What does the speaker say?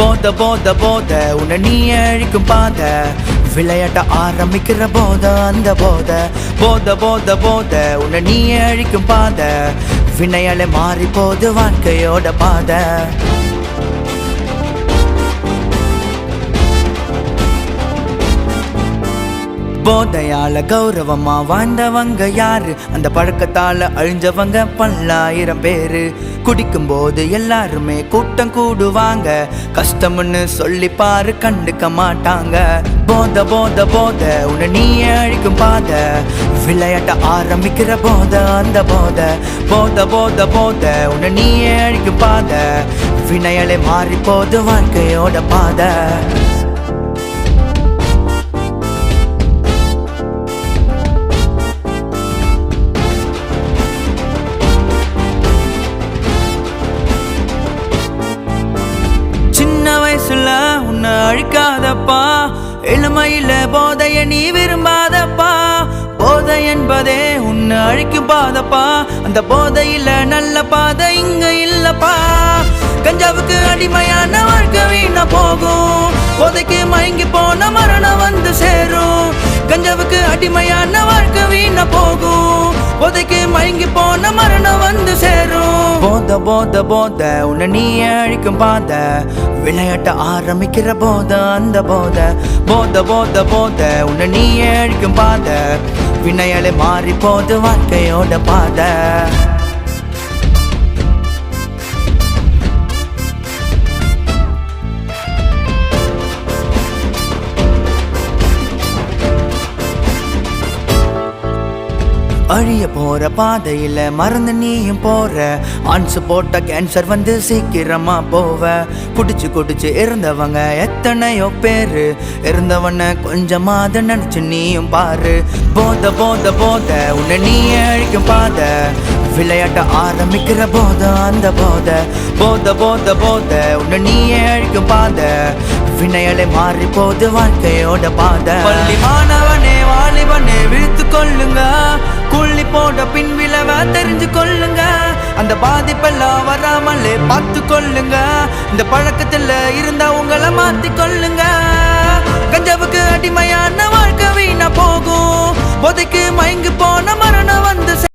போத போத போத உன்னை நீ அழிக்கும் பாத விளையாட்ட ஆரம்பிக்கிற போத அந்த போத போத போத போத உன்னை நீ அழிக்கும் பாத வினையாலே மாறி போது வாழ்க்கையோட பாத போதையால கௌரவமா வாழ்ந்தவங்க யாரு அந்த பழக்கத்தால அழிஞ்சவங்க பல்லாயிரம் பேரு குடிக்கும் போது எல்லாருமே கூட்டம் கூடுவாங்க கஷ்டம்னு சொல்லி பாரு கண்டுக்க மாட்டாங்க போத போத போத உன்னை நீ அழிக்கும் பாத விளையாட்ட ஆரம்பிக்கிற போத அந்த போத போத போத போத உன்னை நீ அழிக்கும் பாத வினையாலே மாறி போது வாழ்க்கையோட பாத வயசுல உன்னை அழிக்காதப்பா இளமையில போதைய நீ விரும்பாதப்பா போதை என்பதே உன்னை அழிக்கும் பாதப்பா அந்த போதையில நல்ல பாதை இங்க இல்லப்பா கஞ்சாவுக்கு அடிமையான வாழ்க்கை வீணா போகும் போதைக்கு மயங்கி போன மரணம் வந்து சேரும் கஞ்சாவுக்கு அடிமையான வாழ்க்கை வீணா போகும் போதைக்கு மயங்கி போன மரணம் வந்து சேரும் போத போத போத உன்னை நீ அழிக்கும் பாத விளையாட்ட ஆரம்பிக்கிற போத அந்த போத போத போத போத உன்னை நீ அழிக்கும் பாத வினையாலே மாறி போது வாழ்க்கையோட பாத அழிய போற பாதையில மறந்து நீயும் போற ஆன்சு போட்ட கேன்சர் வந்து சீக்கிரமா போவ குடிச்சு குடிச்சு இருந்தவங்க எத்தனையோ பேரு இருந்தவன கொஞ்சமாத நினைச்சு நீயும் பாரு போத போத போத உன்னை நீ அழிக்கும் பாத விளையாட்ட ஆரம்பிக்கிற போத அந்த போத போத போத போத உன்னை நீ அழிக்கும் பாத வினையாலே மாறி போது வாழ்க்கையோட பாத பள்ளி மாணவனே வாலிபனே விழித்து கொள்ளுங்க குள்ளி போட பின் விளைவ தெரிஞ்சு கொள்ளுங்க அந்த பாதிப்பெல்லாம் வராமலே பார்த்து கொள்ளுங்க இந்த பழக்கத்துல இருந்தா உங்களை மாத்தி கொள்ளுங்க கஞ்சாவுக்கு அடிமையான வாழ்க்கை வீணா போகும் போதைக்கு மயங்கி போன மரணம் வந்து